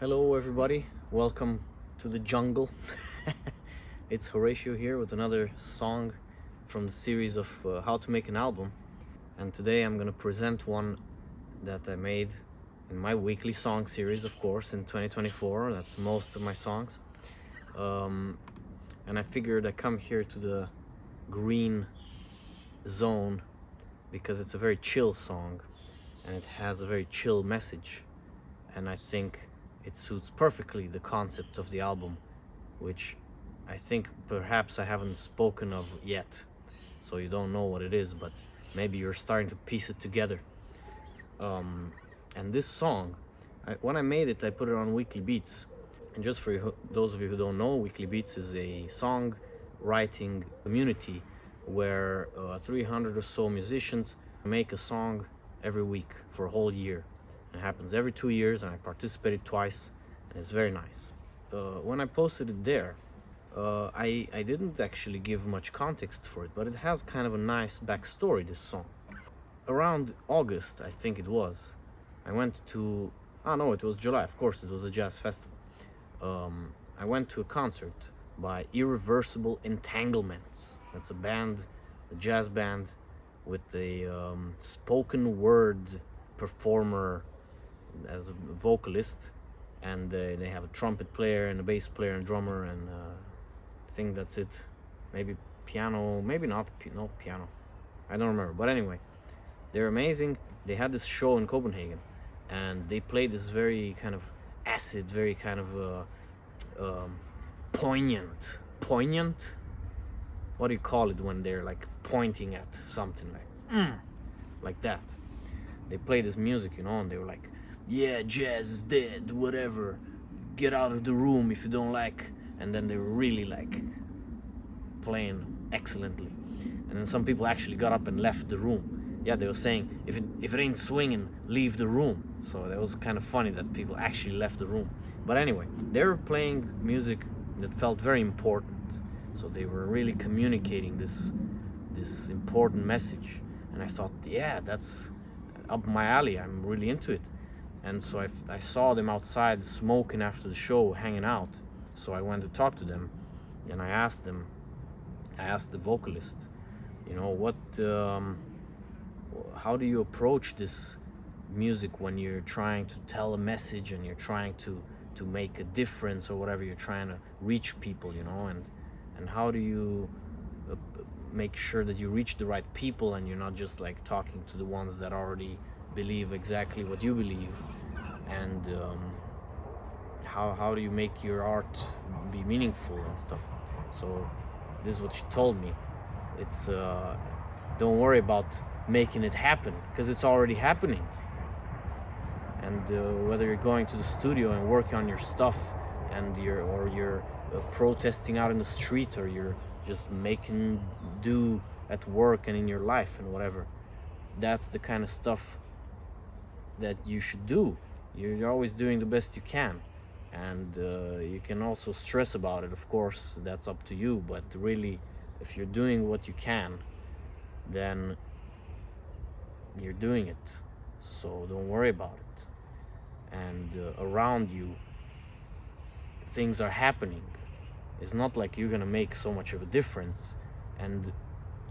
Hello everybody, welcome to the jungle. It's Horatio here with another song from the series of how to make an album, and today I'm gonna present one that I made in my weekly song series, of course, in 2024. That's most of my songs, and I figured I come here to the green zone because it's a very chill song and it has a very chill message, and I think it suits perfectly the concept of the album, which I think perhaps I haven't spoken of yet, so you don't know what it is, but maybe you're starting to piece it together. And this song, when I made it, I put it on Weekly Beats. And just for those of you who don't know, Weekly Beats is a songwriting community where 300 or so musicians make a song every week for a whole year. It happens every 2 years, and I participated twice, and it's very nice. When I posted it there, I didn't actually give much context for it, but it has kind of a nice backstory, this song. Around August, I think it was, I went to, it was July, of course, it was a jazz festival. I went to a concert by Irreversible Entanglements. That's a band, a jazz band with a spoken word performer as a vocalist, and they have a trumpet player and a bass player and drummer, and I think that's it. Maybe piano, maybe not, no piano, I don't remember, but anyway, they're amazing. They had this show in Copenhagen, and they played this very kind of acid, very kind of poignant, what do you call it when they're like pointing at something, like that. They played this music, and they were like, yeah, jazz is dead, whatever, get out of the room if you don't like. And then they were really like playing excellently, and then some people actually got up and left the room. Yeah, they were saying, if it ain't swinging, leave the room. So that was kind of funny that people actually left the room. But anyway, they were playing music that felt very important, so they were really communicating this important message. And I thought, yeah, that's up my alley, I'm really into it. And so I saw them outside smoking after the show, hanging out. So I went to talk to them, and I asked the vocalist, how do you approach this music when you're trying to tell a message and you're trying to make a difference, or whatever, you're trying to reach people, and how do you make sure that you reach the right people and you're not just like talking to the ones that already believe exactly what you believe, and how do you make your art be meaningful and stuff. So this is what she told me. It's don't worry about making it happen, because it's already happening. And whether you're going to the studio and working on your stuff, and you're protesting out in the street, or you're just making do at work and in your life and whatever, that's the kind of stuff that you should do. You're always doing the best you can, and you can also stress about it, of course, that's up to you, but really, if you're doing what you can, then you're doing it, so don't worry about it. And around you, things are happening. It's not like you're gonna make so much of a difference, and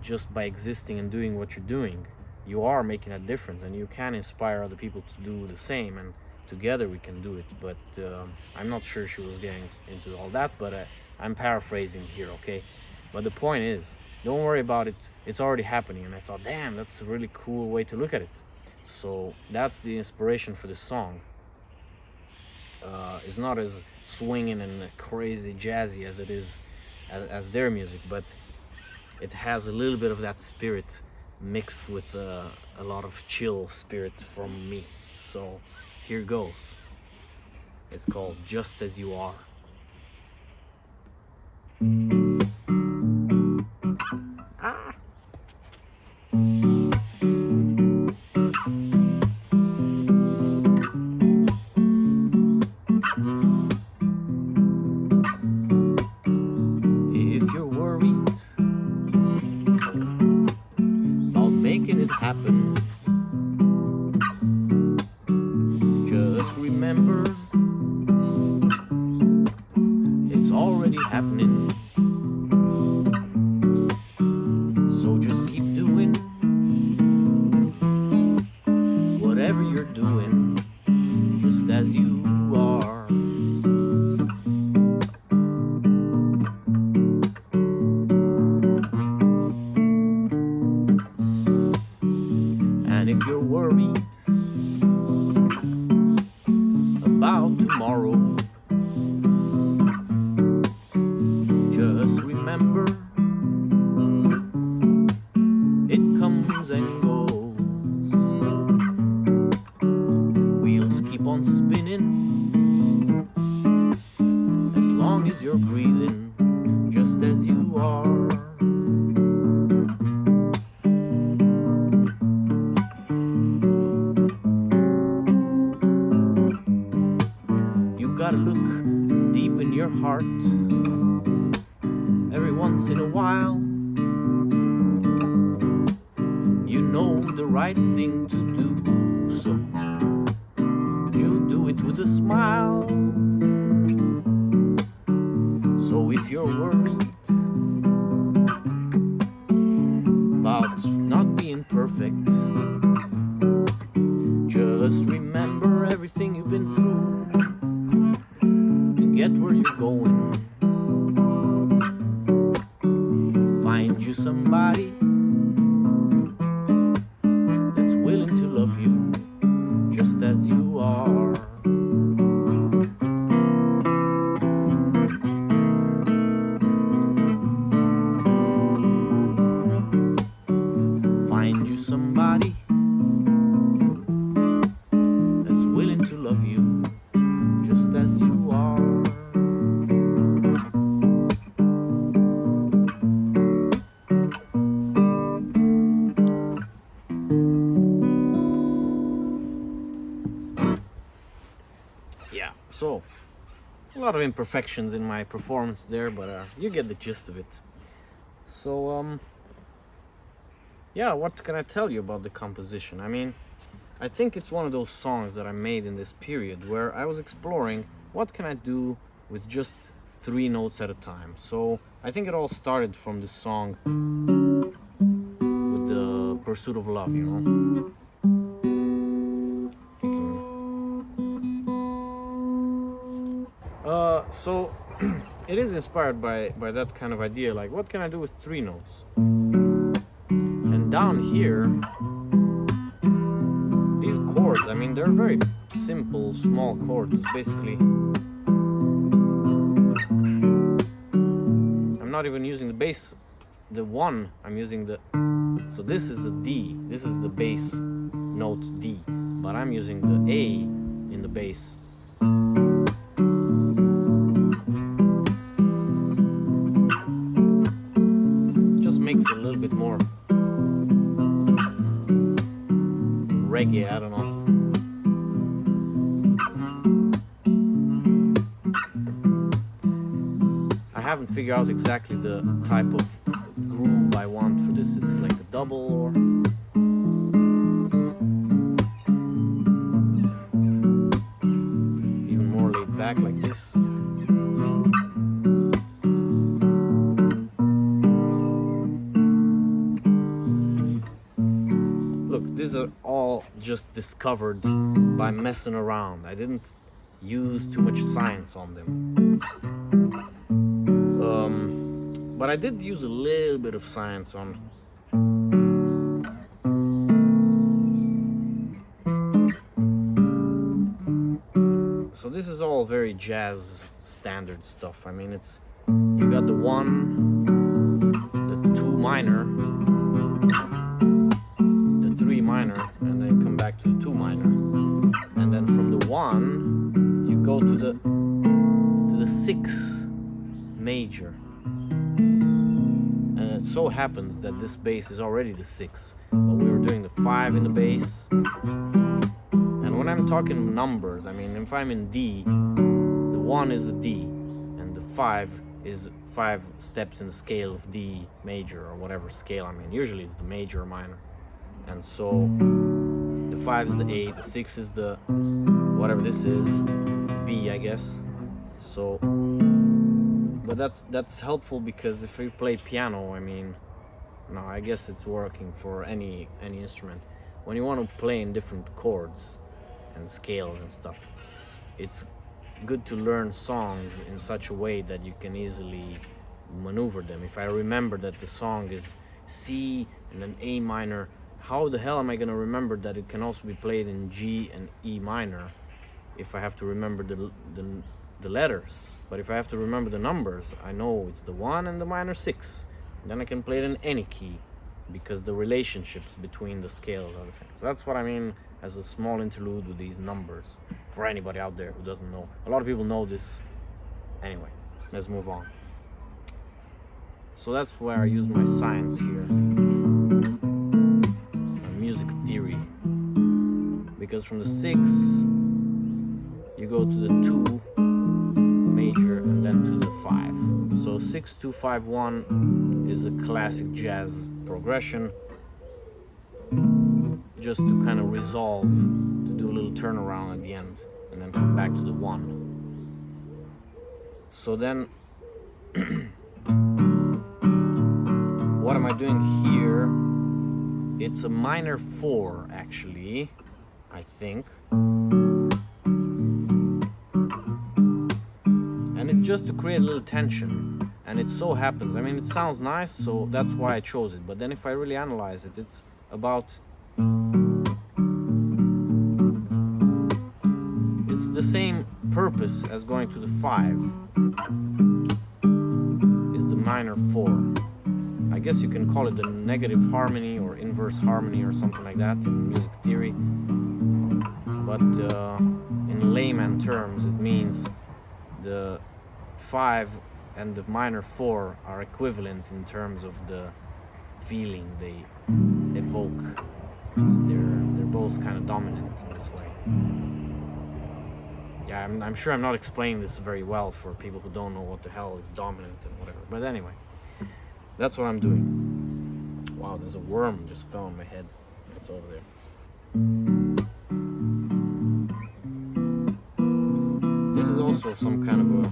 just by existing and doing what you're doing, you are making a difference, and you can inspire other people to do the same, and together we can do it. But I'm not sure she was getting into all that, but I'm paraphrasing here, okay? But the point is, don't worry about it, it's already happening. And I thought, damn, that's a really cool way to look at it. So that's the inspiration for this song. It's not as swinging and crazy jazzy as it is as their music, but it has a little bit of that spirit mixed with a lot of chill spirit from me. So here goes. It's called Just As You Are. If you're worried about making it happen, just remember already happening. So just keep doing whatever you're doing, just as you are. And if you're worried about tomorrow, just remember it comes and goes. Wheels keep on spinning as long as you're breathing, just as you are. You gotta look deep in your heart every once in a while. You know the right thing to do, so you do it with a smile. So if you're worried about not being perfect, just remember everything you've been through to get where you're going. Find you somebody that's willing to love you just as you are. Find you somebody that's willing to love you just as you are. Yeah, so a lot of imperfections in my performance there, but you get the gist of it. So yeah, what can I tell you about the composition? I mean, I think it's one of those songs that I made in this period where I was exploring what can I do with just 3 notes at a time. So I think it all started from this song with the Pursuit of Love, you know. So it is inspired by that kind of idea, like what can I do with 3 notes? And down here, these chords, I mean, they're very simple, small chords. It's basically, I'm not even using the bass, the 1, I'm using the, so this is a D, this is the bass note D, but I'm using the A in the bass. Makes it a little bit more reggae, I don't know. I haven't figured out exactly the type of groove I want for this. It's like a double or even more laid back like this. These are all just discovered by messing around. I didn't use too much science on them. But I did use a little bit of science on so this is all very jazz standard stuff. I mean, it's, you got the 1, the 2 minor, 3 minor, and then come back to the 2 minor, and then from the 1 you go to the 6 major, and it so happens that this bass is already the 6, but we were doing the 5 in the bass. And when I'm talking numbers, I mean, if I'm in D, the 1 is a D, and the 5 is 5 steps in the scale of D major or whatever scale I'm in. Usually it's the major or minor. And so the 5 is the A, the 6 is the whatever this is, B, I guess. So But that's helpful because if you play piano, I mean, no, I guess it's working for any instrument. When you want to play in different chords and scales and stuff, it's good to learn songs in such a way that you can easily maneuver them. If I remember that the song is C and then A minor, how the hell am I gonna remember that it can also be played in G and E minor if I have to remember the letters? But if I have to remember the numbers, I know it's the 1 and the minor 6. Then I can play it in any key because the relationships between the scales are the same. So that's what I mean as a small interlude with these numbers for anybody out there who doesn't know. A lot of people know this. Anyway, let's move on. So that's where I use my science here, music theory, because from the 6 you go to the 2 major and then to the 5. So 6 2 5 1 is a classic jazz progression, just to kind of resolve, to do a little turnaround at the end and then come back to the 1. So then what am I doing here? It's a minor 4 actually, I think. And it's just to create a little tension. And it so happens, I mean, it sounds nice, so that's why I chose it. But then if I really analyze it, it's about, it's the same purpose as going to the 5. Is the minor 4. I guess you can call it the negative harmony or inverse harmony or something like that in music theory. But in layman terms, it means the 5 and the minor 4 are equivalent in terms of the feeling they evoke. They're both kind of dominant in this way. Yeah, I'm sure I'm not explaining this very well for people who don't know what the hell is dominant and whatever. But anyway, that's what I'm doing. Wow, there's a worm just fell on my head. It's over there. This is also some kind of a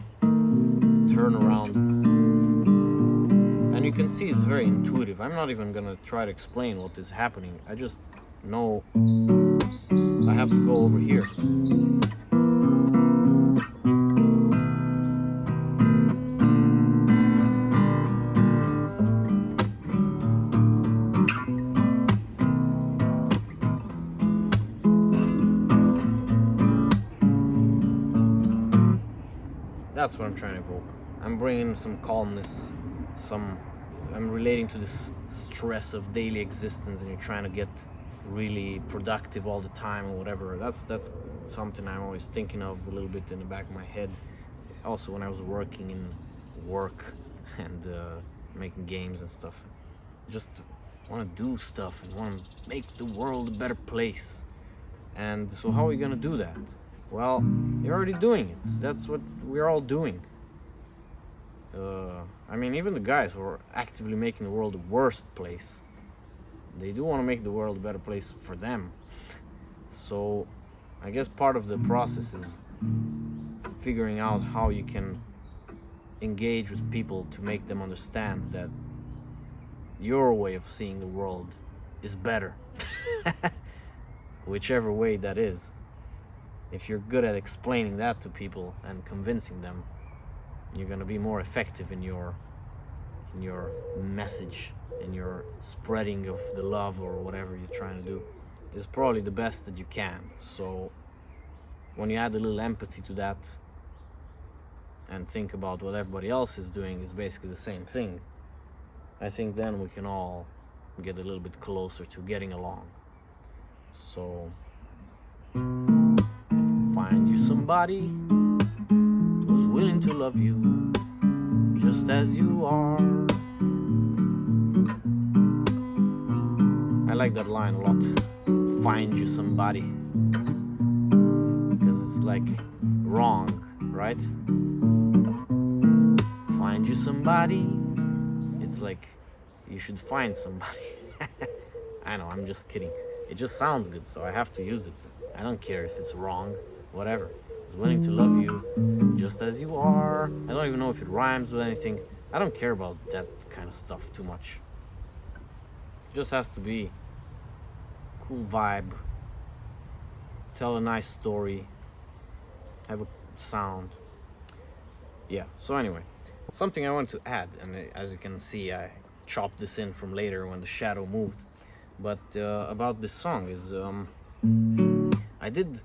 turnaround. And you can see it's very intuitive. I'm not even gonna try to explain what is happening. I just know I have to go over here. That's what I'm trying to evoke. I'm bringing some calmness, I'm relating to this stress of daily existence, and you're trying to get really productive all the time or whatever. That's something I'm always thinking of a little bit in the back of my head. Also when I was working in work and making games and stuff. Just want to do stuff and want to make the world a better place. And so how are we gonna do that? Well, you're already doing it. That's what we're all doing. I mean, even the guys who are actively making the world a worse place, they do want to make the world a better place for them. So I guess part of the process is figuring out how you can engage with people to make them understand that your way of seeing the world is better. Whichever way that is. If you're good at explaining that to people and convincing them, you're gonna be more effective in your message, in your spreading of the love or whatever you're trying to do. Is probably the best that you can. So when you add a little empathy to that and think about what everybody else is doing is basically the same thing, I think then we can all get a little bit closer to getting along. So find you somebody who's willing to love you just as you are. I like that line a lot. Find you somebody. Because it's like wrong, right? Find you somebody. It's like you should find somebody. I know, I'm just kidding. It just sounds good, so I have to use it. I don't care if it's wrong, whatever. is willing to love you just as you are. I don't even know if it rhymes with anything. I don't care about that kind of stuff too much. It just has to be cool vibe, tell a nice story, have a sound. Yeah, so anyway, something I wanted to add, and as you can see, I chopped this in from later when the shadow moved. But about this song is I did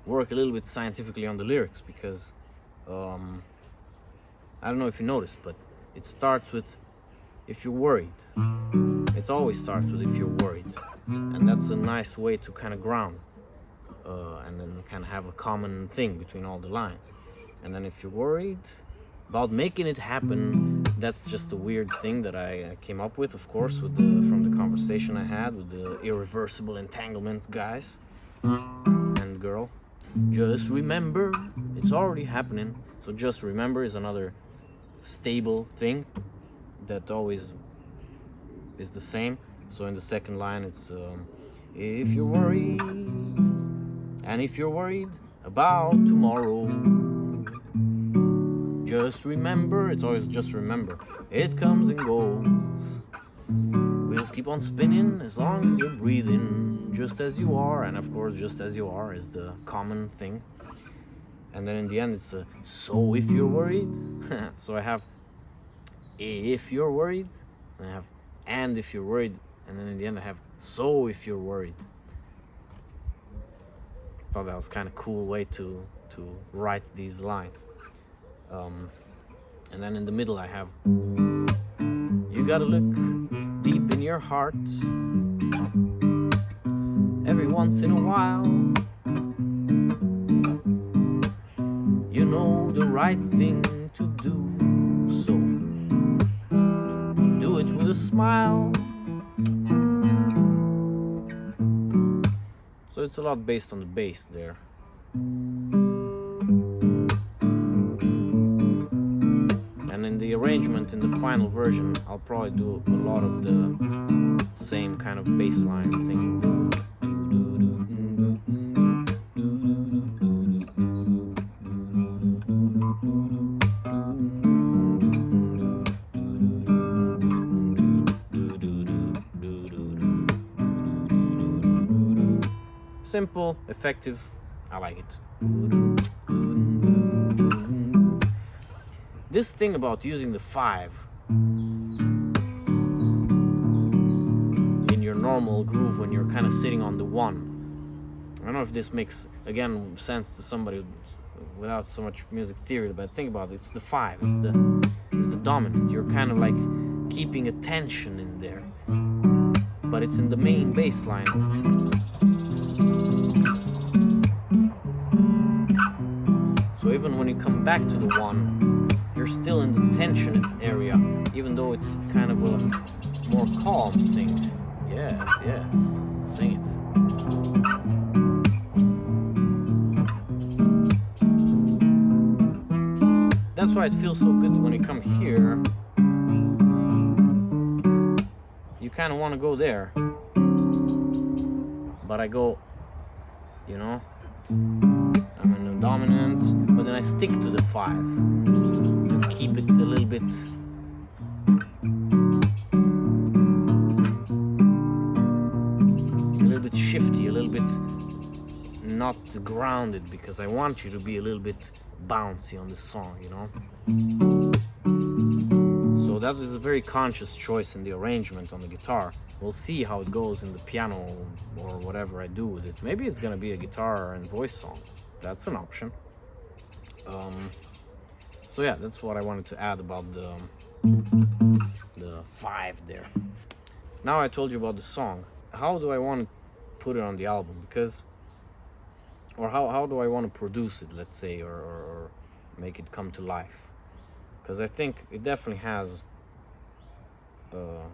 work a little bit scientifically on the lyrics, because I don't know if you noticed, but it starts with if you're worried. It always starts with if you're worried, and that's a nice way to kind of ground and then kind of have a common thing between all the lines. And then if you're worried about making it happen, that's just a weird thing that I came up with, of course, with from the conversation I had with the irreversible entanglement guys and girl. Just remember, it's already happening. So just remember is another stable thing that always is the same. So in the second line it's if you're worried, and if you're worried about tomorrow, just remember, it's always just remember, it comes and goes. We'll just keep on spinning as long as you're breathing, just as you are. And of course, just as you are is the common thing. And then in the end, it's so if you're worried. So I have if you're worried, and I have and if you're worried, and then in the end, I have so if you're worried. I thought that was kind of cool way to write these lines. And then in the middle, I have you gotta look deep in your heart every once in a while. You know the right thing to do, so do it with a smile. So it's a lot based on the bass there. And in the arrangement in the final version, I'll probably do a lot of the same kind of bass line thing. Simple, effective, I like it. This thing about using the 5 in your normal groove when you're kind of sitting on the 1. I don't know if this makes, again, sense to somebody without so much music theory, but think about it, it's the 5, it's the dominant. You're kind of like keeping a tension in there, but it's in the main bass line. So even when you come back to the 1, you're still in the tensioned area, even though it's kind of a more calm thing. Yes, yes, sing it. That's why it feels so good when you come here. You kind of want to go there, but I go, you know, I'm in the dominant, but then I stick to the 5 to keep it a little bit shifty, a little bit not grounded, because I want you to be a little bit bouncy on the song, you know. So that is a very conscious choice in the arrangement on the guitar. We'll see how it goes in the piano or whatever I do with it. Maybe it's gonna be a guitar and voice song. That's an option. So yeah, that's what I wanted to add about the 5 there. Now I told you about the song. How do I want to put it on the album? Because, or how do I want to produce it, let's say, or make it come to life? Because I think it definitely has the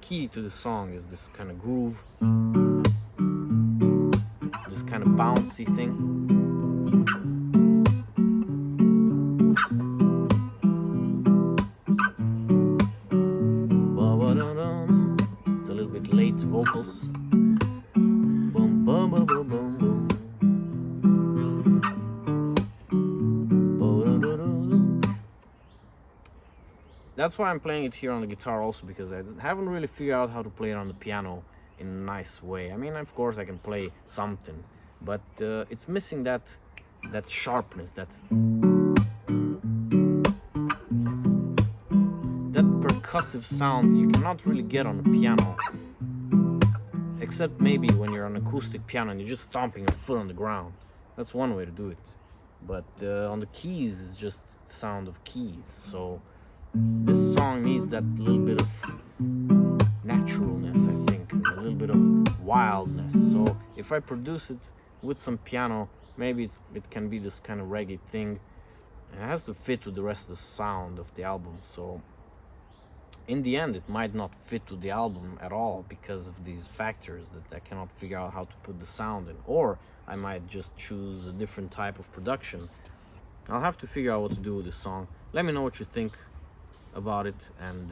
key to the song is this kind of groove, this kind of bouncy thing. It's a little bit late vocals. Boom, boom, boom, boom, boom, boom. that's why I'm playing it here on the guitar also, because I haven't really figured out how to play it on the piano in a nice way. I mean, of course I can play something, but it's missing that sharpness, that percussive sound you cannot really get on the piano, except maybe when you're on acoustic piano and you're just stomping your foot on the ground. That's one way to do it, but on the keys it's just the sound of keys. So this song needs that little bit of naturalness, I think, a little bit of wildness. So if I produce it with some piano, maybe it can be this kind of reggae thing. It has to fit with the rest of the sound of the album. So in the end, it might not fit to the album at all because of these factors that I cannot figure out how to put the sound in. Or I might just choose a different type of production. I'll have to figure out what to do with this song. Let me know what you think about it, and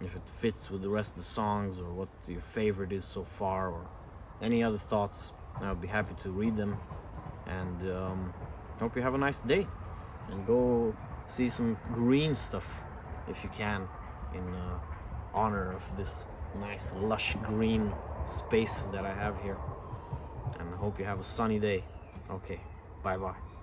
if it fits with the rest of the songs, or what your favorite is so far, or any other thoughts. I'll be happy to read them. And hope you have a nice day, and go see some green stuff if you can, in honor of this nice lush green space that I have here. And I hope you have a sunny day. Okay, bye bye.